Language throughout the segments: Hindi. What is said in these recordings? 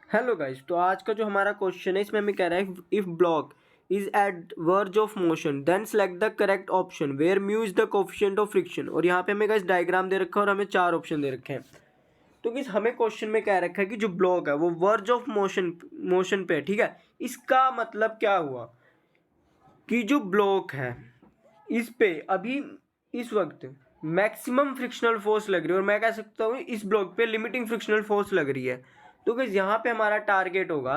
हेलो गाइस, तो आज का जो हमारा क्वेश्चन है इसमें हमें कह रहा है if block is at verge of motion then select the correct option where mu is the coefficient of friction. और यहाँ पे हमें गाइस डायग्राम दे रखा है और हमें चार ऑप्शन दे रखे हैं। तो गाइस हमें क्वेश्चन में कह रखा है कि जो ब्लॉक है वो वर्ज ऑफ मोशन पे है, ठीक है। इसका मतलब क्या हुआ कि जो ब्लॉक है इस पे अभी इस वक्त मैक्सिमम फ्रिक्शनल फोर्स लग रही है और मैं कह सकता हूँ इस ब्लॉक पे लिमिटिंग फ्रिक्शनल फोर्स लग रही है। तो गाइस यहाँ पे हमारा टारगेट होगा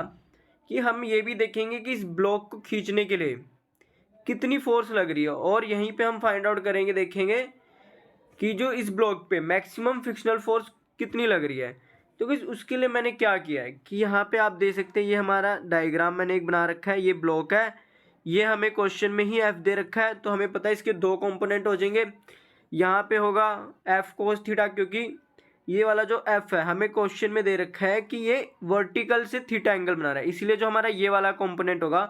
कि हम ये भी देखेंगे कि इस ब्लॉक को खींचने के लिए कितनी फोर्स लग रही है और यहीं पे हम फाइंड आउट करेंगे, देखेंगे कि जो इस ब्लॉक पे मैक्सिमम फ्रिक्शनल फोर्स कितनी लग रही है। तो गाइस उसके लिए मैंने क्या किया है कि यहाँ पे आप देख सकते हैं ये हमारा डायग्राम मैंने एक बना रखा है। ये ब्लॉक है, ये हमें क्वेश्चन में ही एफ दे रखा है, तो हमें पता है इसके दो कंपोनेंट हो जाएंगे। यहाँ पे होगा एफ कोस थीटा, क्योंकि ये वाला जो एफ है हमें क्वेश्चन में दे रखा है कि ये वर्टिकल से थीटा एंगल बना रहा है, इसलिए जो हमारा ये वाला कंपोनेंट होगा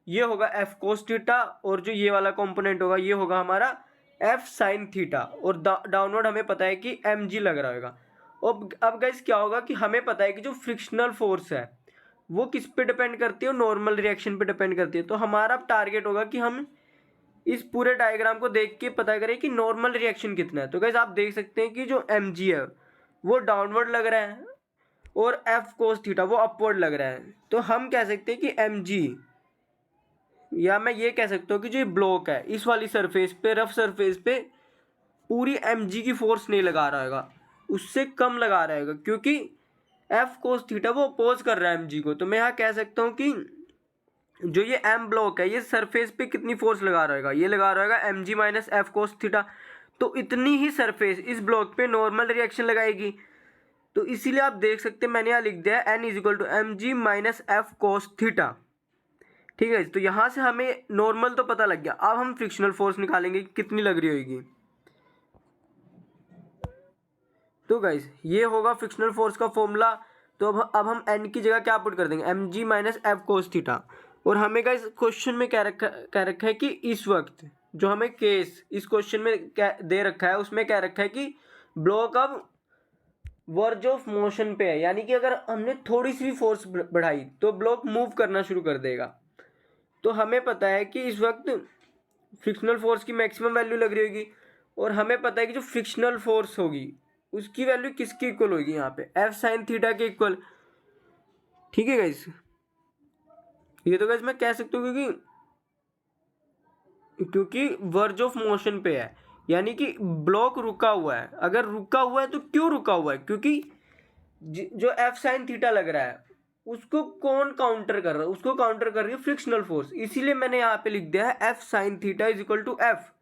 ये होगा एफ कोस थीटा और जो ये वाला कंपोनेंट होगा ये होगा हमारा एफ साइन थीटा। और डाउनवर्ड हमें पता है कि एम जी लग रहा होगा। अब गाइस क्या होगा कि हमें पता है कि जो फ्रिक्शनल फोर्स है वो किस पे डिपेंड करती है, नॉर्मल रिएक्शन पे डिपेंड करती है। तो हमारा टारगेट होगा कि हम इस पूरे डायग्राम को देख के पता करें कि नॉर्मल रिएक्शन कितना है। तो गाइस आप देख सकते हैं कि जो एम जी है वो डाउनवर्ड लग रहा है और एफ कोस थीटा वो अपवर्ड लग रहा है। तो हम कह सकते हैं कि एम जी, या मैं ये कह सकता हूँ कि जो ये ब्लॉक है इस वाली सरफेस पे, रफ सरफेस पे पूरी एम जी की फोर्स नहीं लगा रहा होगा, उससे कम लगा रहा होगा, क्योंकि एफ कोस थीटा वो अपोज कर रहा है एम जी को। तो मैं यहाँ कह सकता हूँ कि जो ये एम ब्लॉक है ये सरफेस पे कितनी फोर्स लगा रहेगा, ये लगा रहेगा m g minus f cos theta. तो इतनी ही सरफेस इस ब्लॉक पे नॉर्मल रिएक्शन लगाएगी। तो इसीलिए आप देख सकते हैं मैंने यहाँ लिख दिया है N is equal to m g minus f cos theta, ठीक है। तो यहाँ से हमें नॉर्मल तो पता लग गया, अब हम फ्रिक्शनल फोर्स निकालेंगे कितनी लग रही होगी। तो गाइस ये होगा फ्रिक्शनल फोर्स का फॉर्मूला। तो अब हम एन की जगह क्या पुट कर देंगे, m g minus f cos theta. और हमें गाइस क्वेश्चन में कह रखा है कि इस वक्त जो हमें केस इस क्वेश्चन में दे रखा है उसमें कह रखा है कि ब्लॉक अब वर्ज ऑफ मोशन पे है, यानी कि अगर हमने थोड़ी सी भी फोर्स बढ़ाई तो ब्लॉक मूव करना शुरू कर देगा। तो हमें पता है कि इस वक्त फ्रिक्शनल फोर्स की मैक्सिमम वैल्यू लग रही होगी और हमें पता है कि जो फ्रिक्शनल फोर्स होगी उसकी वैल्यू किसकी इक्वल होगी, यहाँ पे एफ साइन थीटा के इक्वल, ठीक है गाइस। ये तो गाइस मैं कह सकता हूँ क्योंकि वर्ज ऑफ मोशन पे है, यानी कि ब्लॉक रुका हुआ है। अगर रुका हुआ है तो क्यों रुका हुआ है, क्योंकि जो एफ साइन थीटा लग रहा है उसको कौन काउंटर कर रहा है, उसको काउंटर कर रही है फ्रिक्शनल फोर्स। इसीलिए मैंने यहाँ पे लिख दिया है f sine theta is equal to f,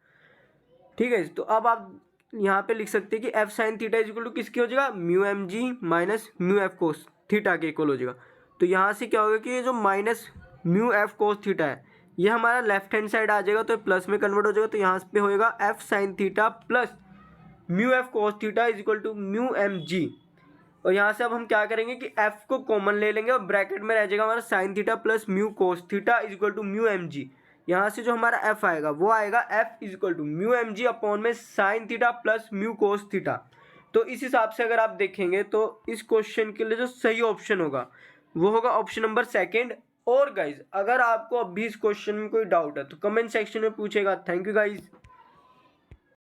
ठीक है। तो अब आप यहाँ पे लिख सकते हैं कि f sine theta is equal to किसकी हो जाएगा, mu M g minus mu f cos theta के इक्वल हो जाएगा। तो यहाँ से क्या होगा कि ये जो minus mu f cos theta है ये हमारा लेफ्ट हैंड साइड आ जाएगा तो प्लस में कन्वर्ट हो जाएगा। तो यहाँ पे होएगा f sine theta plus mu f cos theta is equal to mu M g. और यहाँ से अब हम क्या करेंगे कि एफ को कॉमन ले लेंगे और ब्रैकेट में रह जाएगा हमारा sine theta plus mu cos theta is equal to mu M G. यहाँ से जो हमारा एफ आएगा वो आएगा F is equal to mu M G upon में sine theta plus mu cos theta. तो इस हिसाब से अगर आप देखेंगे तो इस क्वेश्चन के लिए जो सही ऑप्शन होगा वो होगा ऑप्शन नंबर सेकेंड। और गाइज अगर आपको अभी इस क्वेश्चन में कोई डाउट है तो कमेंट सेक्शन में पूछेगा। Thank you guys.